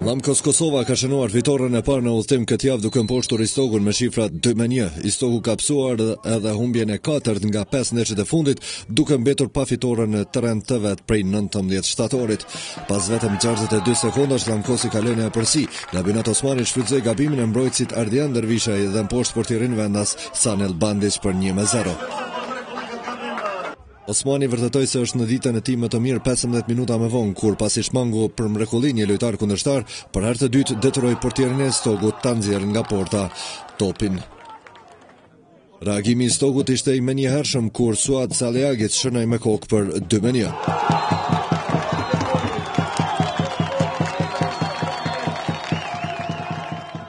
Lamkos Kosova ka shënuar fitoren e parë në udhëtim këtë javë duke mposhtur Istogun me shifra 2-1. Istogu ka psuar edhe humbjen e 4 nga 5 ndeshjet e fundit, duke mbetur pa fitore në terren të vet prej 19 shtatorit. Pas vetëm 62 sekondash Lamkosi ka lënë përsi. Labinat Osmani shfrytëzoi gabimin e mbrojtësit Ardian Dervishaj dhe mposhtë portierin vendas Sanel Bandic për 1-0. Osmani vërtetoi se është në ditën e tij më të mirë 15 minuta më vonë, kur pasi shmangu për mrekulli një lojtar kundërshtar, për herë të dytë detyroi portierin e Istogut ta nxjerrë nga porta topin. Reagimi i Istogut ishte i menjëhershëm kur Suad Saliagic shënoi me kokë për 2-1.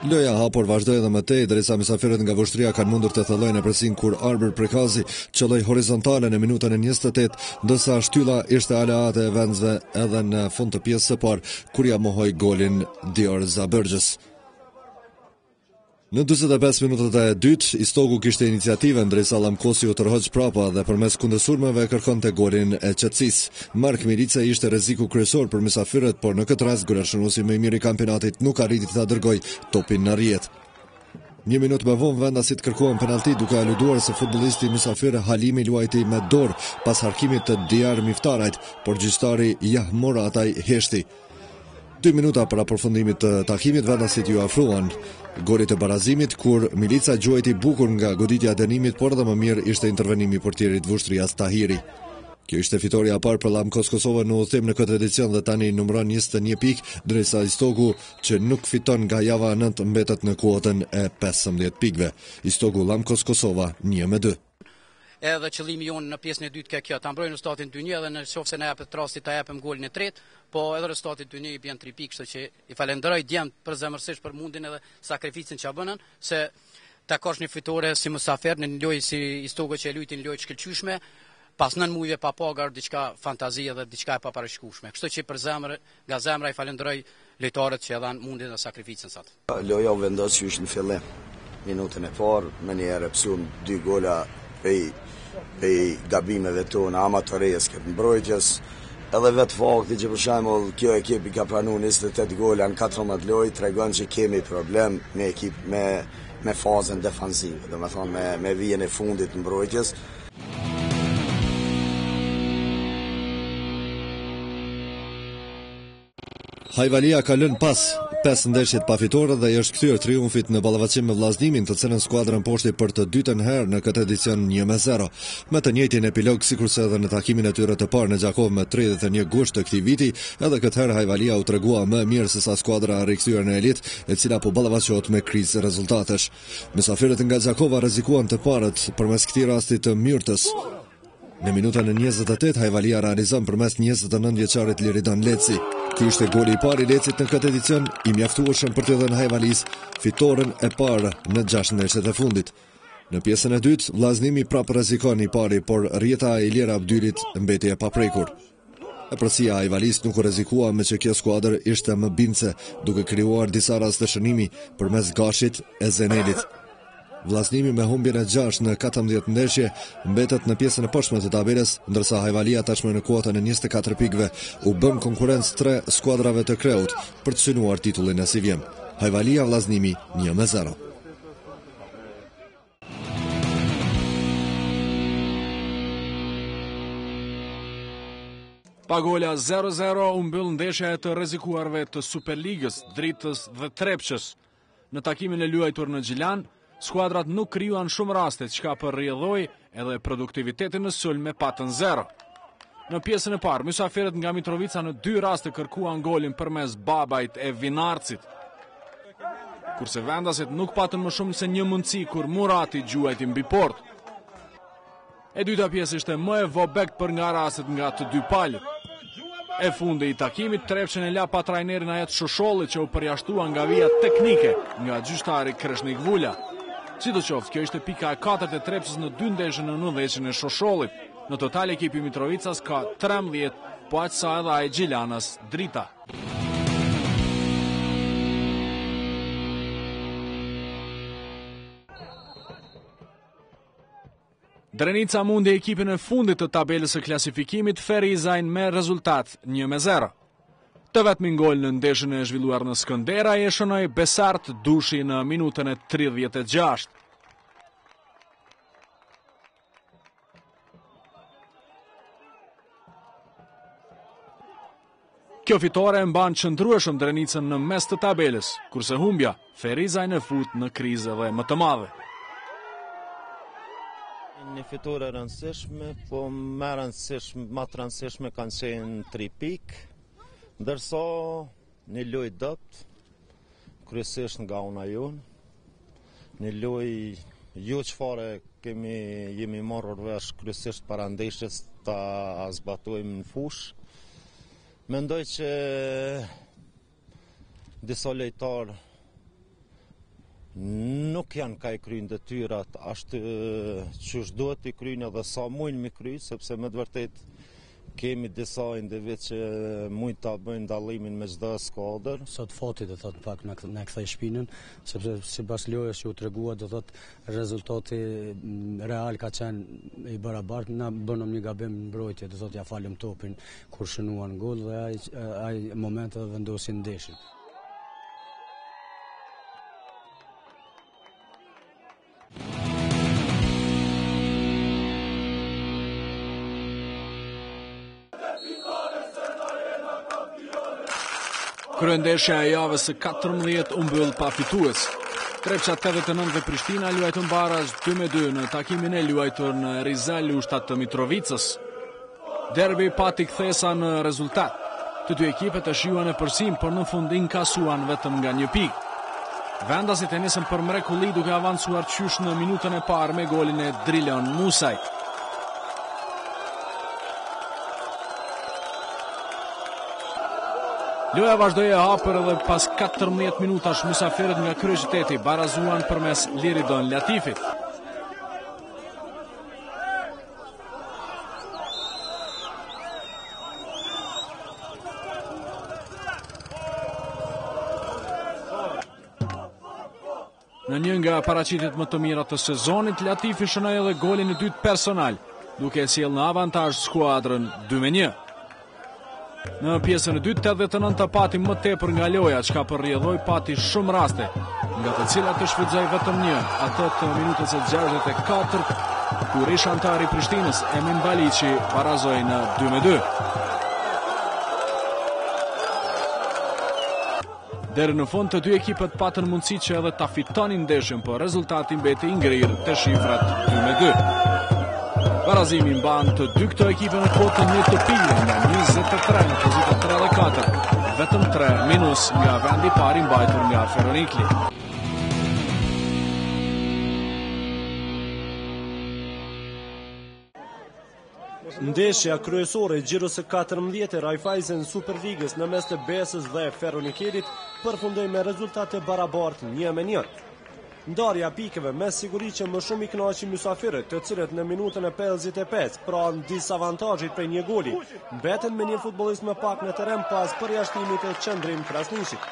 Loja hapur vazhdoi edhe më tej, derisa mysafirët nga Vushtria kanë mundur të thellojnë presin kur Arber Prekazi çolloi horizontale në minutën e 28, ndërsa shtylla ishte aleate e vendësve edhe në fund të pjesës së parë, kur ja mohoi golin Dior Zabërgjës. Në 45 minutat e dytë, Istogu kishte iniciativën ndërsa Lamkosi u tërhoq prapa dhe përmes kundërsulmeve kërkonte golin e qetësisë. Mark Milica ishte rreziku kryesor për mysafirët, por në këtë rast golashënuesi më i miri i kampionatit nuk arriti ta dërgojë topin në rrjet. Një minutë më vonë vendasit kërkuan penalti duke aluduar se futbollisti mysafir Halimi luajti me dorë pas harkimit të Diar Miftarajt, por gjyqtari Morataj heshti. 2 minuta para përfundimit të takimit vendasit ju afruan golit e barazimit, kur Milica gjuajti bukur nga goditja e dënimit, por edhe më mirë ishte intervenimi i portierit Vushtrias Tahiri. Kjo ishte fitoria e parë për Lamkos Kosova në udhëtim në këtë edicion dhe tani numëron 21 pikë, ndërsa Istogu, që nuk fiton nga java 9, mbetet në kuotën e 15 pikëve. Istogu Lamkos Kosova 1-2. Edhe qëllimi jonë në pjesën e dytë ka kjo, ta mbrojmë rezultatin 2-1 dhe në qoftë se na japet rasti ta japim golin e tretë, po edhe rezultati 2-1 i bën 3 pikë, kështu që i falenderoj djem përzemërsisht për mundin edhe sakrificën që bënën, se ta kosh një fitore si mysafir në një lojë si Istogu që luajti në lojë shkëlqyeshme, pas 9 muajve pa pagar diçka fantazi dhe diçka e paparashikueshme. Kështu që për zemër, nga zemra i falenderoj lojtarët që dhan mundin dhe sakrificën sot. Loja u vendos që ishte në fillim. Minutën e parë, më njëherë psuam 2 gola pej gabimeve tona amatoreske të mbrojtjes, edhe vetë fakti që për shembull kjo ekip i ka pranuar 28 gola në 14 lojë tregon që kemi problem me ekip me fazën defansive, domethënë me vijën e fundit të mbrojtjes. Hajvalia ka lënë pas 5 ndeshjet pa fitore dhe i është kthyer triumfit në ballavaçim me Vllaznimin, të cilën skuadra mposhti për të dytën herë në këtë edicion 1-0. Me të njëjtin epilog sikurse edhe në takimin e tyre të parë në Gjakov me 31 gusht të këtij viti, edhe këtë herë Hajvalia u tregua më mirë se sa skuadra e rikthyer në elit, e cila po ballavaçohet me krizë rezultatesh. Mysafirët nga Gjakova rrezikuan të parët përmes këtij rasti të myrtës. Në minutën e 28 Hajvalia realizon përmes 29 vjeçarit Liridan Leci. Ky ishte goli i parë i Lecit në këtë edicion, i mjaftueshëm për të dhënë Hajvalis fitoren e parë në 6 ndeshjet e fundit. Në pjesën e dytë, Vllaznimi prapë rrezikon i pari, por rjeta e Ilir Abdylit mbeti e paprekur. Epërsia e Hajvalis nuk u rrezikua, me që kjo skuadër ishte më bindse, duke krijuar disa raste shënimi përmes Gashit e Zenelit. Vllaznimi me humbjen e 6 në 14 ndeshje mbetet në pjesën e poshtme të tabelës, ndërsa Hajvalia tashmë në kuotën e 24 pikëve u bën konkurrencë 3 skuadrave të Kreut për të synuar titullin e si vjen. Hajvalia Vllaznimi 1-0. Pa gola 0-0 u mbyll ndeshja e të rrezikuarve të Superligës, Dritës dhe Trepçës. Në takimin e luajtur në Gjilan, skuadrat nuk krijuan shumë raste, çka përrjedhoi edhe produktivitetin në sulm me patën 0. Në pjesën e parë, mysafirët nga Mitrovica në 2 raste kërkuan golin përmes Babajt e Vinarcit, kurse vendasit nuk patën më shumë se një mundësi kur Murati gjuajti mbi port. E dyta pjesë ishte më e vobekt për nga rastet nga të dy palët. E fundi i takimit, Trepçën e la pa trajnerin Ajet Shosholli, që u përjashtua nga vija teknike nga gjyqtari Kreshnik Vula. Sidoqoftë, kjo ishte pika e 4 e Trepçës në 2 ndeshje në 90 e Shoshollit. Në total ekipi Mitrovicas ka 13, po aq sa edhe ai Gjilanas Drita. Drenica mundi ekipin e fundit të tabelës së klasifikimit Ferizajn me rezultat 1-0. Të vetmin gol në ndeshjen e zhvilluar në Skëndera e shënoi Besart Dushi në minutën e 36. Kjo fitore e mban qëndrueshëm Drenicën në mes të tabelës, kurse humbja Ferizaj në fut në krizë dhe më të madhe. Një fitore rëndësishme, po më të rëndësishme kanë qenë 3 pikë, ndërsa një lojë dopt, kryesisht nga una jonë, një lojë jo çfarë jemi marrur vesh kryesisht para ndeshjes ta zbatojmë në fushë. Mendoj që disa lojtarë nuk janë ka i kryjnë detyrat ashtu që duhet i kryjnë edhe sa mujnë mi kryjnë, sepse me të vërtet kemi disa individ që mujnë ta bëjnë dallimin me çdo skuadër. Sot fati do thot pak na kthej shpinën, sepse sipas lojës që u tregua do thot rezultati real ka qenë i barabartë, na bënëm një gabim në mbrojtje, do thot ja falëm topin kur shënuan gol dhe ai momente vendosin ndeshjen. Kryendeshja e javës së 14 u mbyll pa fitues. Trepça 89 dhe Prishtina luajtën barazh 2-2 në takimin e luajtur në Rizal Ushtat të Mitrovicës. Derbi pati kthesa në rezultat. Të dy ekipet e shijuan e përsim, por në fund inkasuan vetëm nga 1 pikë. Vendasit e nisën për mrekulli duke avancuar qysh në minutën e parë me golin e Drilon Musaj. Loja vazhdoi e hapur edhe pas 14 minutash mysafirët nga kryeqyteti barazuan përmes Liridon Latifit. Në një nga paraqitjet më të mira të sezonit, Latifi shënoi edhe golin e dytë personal, duke sjellë në avantazh skuadrën 2-1. Në pjesën e dytë 89 pati më tepër nga loja, çka përrjedhoi pati shumë raste, nga të cilat të shfrytëzoi vetëm një, atë të minutës së 64, kur ish antari i Prishtinës Emin Baliçi barazoi në 2-2. Deri në fund të dy ekipet patën mundësi që edhe ta fitonin ndeshjen, por rezultati mbeti i ngrirë te shifrat 2-2. Barazimi mban të dy këto ekipe në kotën 1 të pile nga 23 në pozitat 3 dhe 4, vetëm 3 minus nga vendi pari mbajtur nga Ferronikli. Ndeshja kryesore e gjirës së 14 Raiffeisen Superligës në mes të Besës dhe Ferronikelit përfundoi me rezultate barabartë 1-1. Ndarja pikeve me siguri që më shumë i kënaqi mysafirët, të cilët në minutën e 55 pranë disavantazhit prej 1 goli, mbeten me një futbollist më pak në terren pas përjashtimit të Qendrim Krasniqit.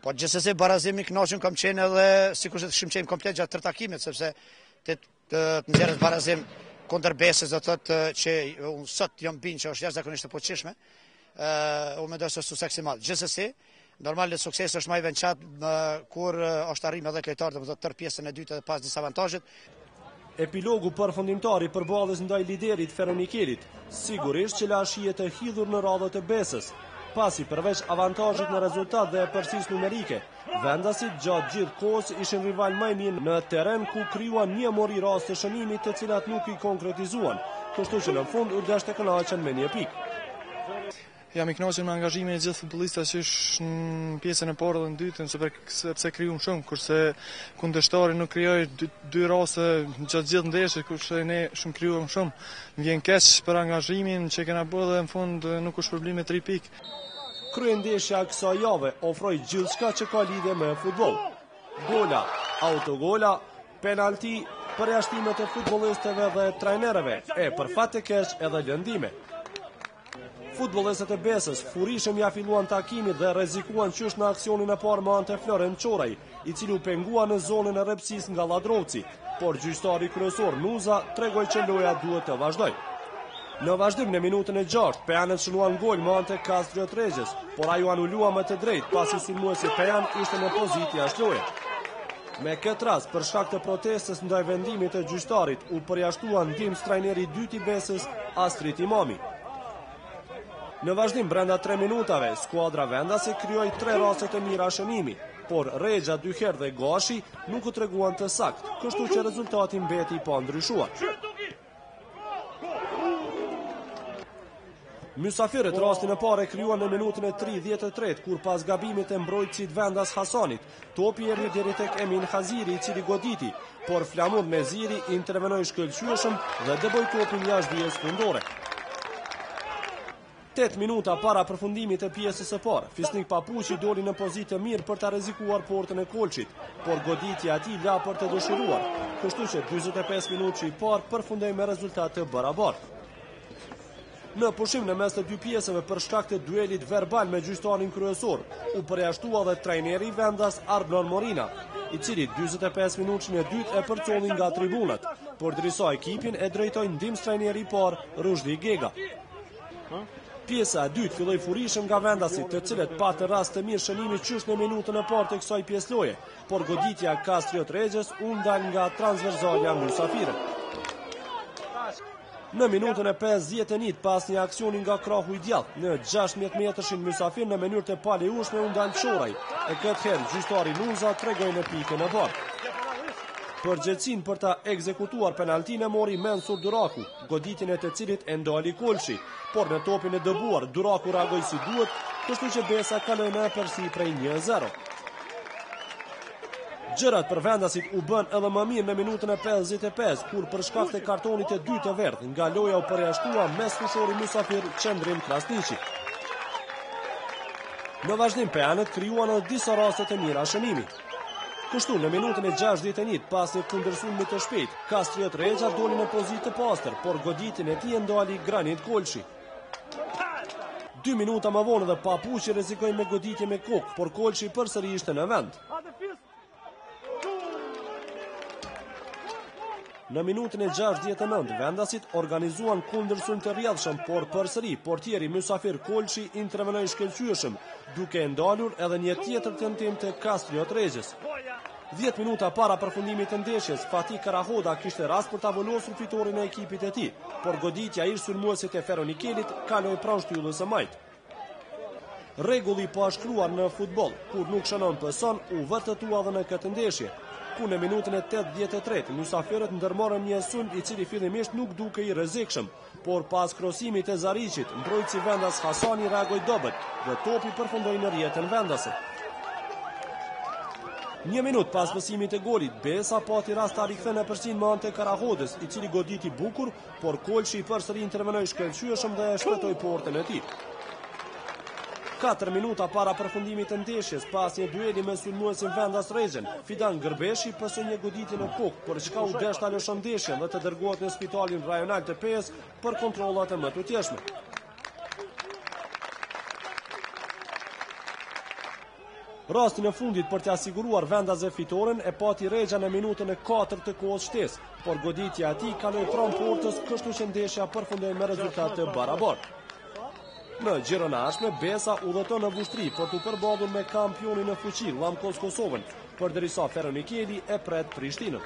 Po gjithsesi barazimi i kënaqur kam qenë edhe sikur të shimçejmë komplet gjatë 3 takimit, sepse të nxjerrët barazim kundër Besës do thotë që unë sot jam bind që është jashtëzakonisht e poqishme. Unë mendoj se sukses i madh. Gjithsesi, normal le sukses është më i vençantë kur është arrim edhe lojtar, domethënë tër pjesën e dytë dhe pas disavantazhit. Epilogu përfundimtar i përballjes ndaj liderit Ferronikelit, sigurisht që la shije të hidhur në radhët e Besës, pasi përveç avantazhit në rezultat dhe përcisë numerike, vendasit gjatë gjithë kohës ishin rival më i mirë në terren ku krijuan një mori rast të shënimit të cilat nuk i konkretizuan, kështu që në fund u dashte të kënaqen me 1 pikë. Jam i kënaqur me angazhimin e gjithë futbollistat që është në pjesën e parë dhe në dytën, sepse krijuam shumë, kurse kundërshtari nuk krijoi 2 raste gjatë gjithë ndeshjes, kurse ne shumë krijuam shumë. Më vjen keq për angazhimin që kena bërë dhe në fund nuk u shpërblim me 3 pikë. Kryendeshja kësaj jave ofroi gjithçka që ka lidhje me futboll. Gola, autogola, penalti, përjashtimet e futbollistëve dhe trajnerëve, e për fat të keq edhe lëndime. Futbollistët e Besës furishëm ja filluan takimin dhe rrezikuan qysh në aksionin e parë me anë të Florent Çoraj, i cili u pengua në zonën e rrepsisë nga Lladrovci, por gjyqtari kryesor Nuza tregoi që loja duhet të vazhdojë. Në vazhdim në minutën e 6, Pejanët shënuan gol me anë të Castrio Tregjës, por ai u anulua më të drejtë pasi sulmuesi Pejan ishte në pozitë jashtëloje. Me këtë rast, për shkak të protestës ndaj vendimit të gjyqtarit, u përjashtuan ndihmës trajneri i dytë i Besës, Astrit Imami. Në vazhdim brenda 3 minutave, skuadra vendase krijoi 3 raste të mira shënimi, por Regja, Dyher dhe Gashi nuk u treguan të saktë, kështu që rezultati mbeti pa ndryshuar. Mysafirët rastin e parë krijuan në minutën e 33 kur pas gabimit të mbrojtësit Vendas Hasanit, topi erdhi deri tek Emin Haziri i cili goditi, por Flamur Meziri intervenoi shkëlqyeshëm dhe deboi topin jashtë vijës fundore. 8 minuta para përfundimit të pjesës së parë, Fisnik Papuqi doli në pozitë të mirë për ta rrezikuar portën e Kolçit, por goditja e tij la për të dëshiruar, kështu që 45 minutë i parë përfundoi me rezultat të barabartë. Në pushim në mes të dy pjesëve për shkak të duelit verbal me gjyqtarin kryesor, u përjashtua dhe trajneri i Vendas Arblon Morina, i cili 45 minutën e dytë e përcolli nga tribunat, por drejsa ekipin e drejtoi ndihmës trajneri i parë Rushdi Gega. Pjesa e dytë filloi furishëm nga vendasit, të cilët patën rast të mirë shënimi qysh në minutën e parë të kësaj pjesëloje, por goditja Castrio Tregjës u ndal nga transverzalja Mysafirë. Në minutën e 51 pas një aksioni nga krahu i djathtë, në 16 metërshin Mysafir në mënyrë të paleushme u ndal Çoraj, e këtë herë gjyqtari Lunza tregoi në pikën e bardhë. Përgjegjësinë për ta ekzekutuar penaltinë mori Mensur Duraku, goditjen e të cilit e ndali Kolçi, por në topin e dëbuar Duraku reagoi si duhet, kështu që Besa kaloi në përsi prej 1-0. Gjërat për vendasit u bën edhe më mirë në minutën e 55, kur për shkak të kartonit të dytë të verdhë, nga loja u përjashtua mes fushori Mysafir Qendrim Krasniqi. Në vazhdim Pejanët krijuan edhe disa raste të mira shënimi. Kështu në minutën e 61, pas një kundërsulmi të shpejtë, Castrio Regja doli në pozitë të pastër, por goditjen e tij ndali Granit Kolçi. 2 minuta më vonë dhe Papuqi rrezikoi me goditje me kokë, por Kolçi përsëri ishte në vend. Në minutën e 69, vendasit organizuan kundërsulm të rrjedhshëm, por përsëri portieri Mysafir Kolçi intervenoi shkëlqyeshëm, duke ndalur edhe një tjetër tentim të Castrio Tregjës. 10 minuta para përfundimit të ndeshjes, Fatih Karahoda kishte rast për ta volosur fitorin e ekipit e tij, por goditja ish sulmuesit e Ferronikelit kaloi pranë shtyllës së majt. Rregulli pa shkruar në futboll, kur nuk shënon pëson, u vërtetua edhe në këtë ndeshje, ku në minutën e 83 Mysafirët ndërmorën një sulm i cili fillimisht nuk duke i rrezikshëm, por pas krosimit të Zariqit, mbrojtësi Vendas Hasani reagoi dobët dhe topi përfundoi në rrjetën vendase. 1 minutë pas pësimit të golit, Besa pati rast ta rikthene përsin me anë të Karahodës, i cili goditi bukur, por Kolçi përsëri intervenoi shkëlqyeshëm dhe e shpëtoi portën e tij. 4 minuta para përfundimit të ndeshjes, pas një dueli me sulmuesin Vendas Regjën, Fidan Gërbeshi pësoi një goditje në kokë, por çka u desh ta lëshon ndeshjen dhe të dërgohet në spitalin rajonal të Pejës për kontrollat e më të tjeshme. Rastin e fundit për të asiguruar Vendase fitoren e pati Regja në minutën e 4 të kohës shtesë, por goditja e tij kaloi pranë portës, kështu që ndeshja përfundoi me rezultat të barabartë. Në gjirën e ardhshme, Besa udhëton në Vushtri për të përballur me kampionin në fuqi Llamkos Kosovën, përderisa Ferronikeli e pret Prishtinën.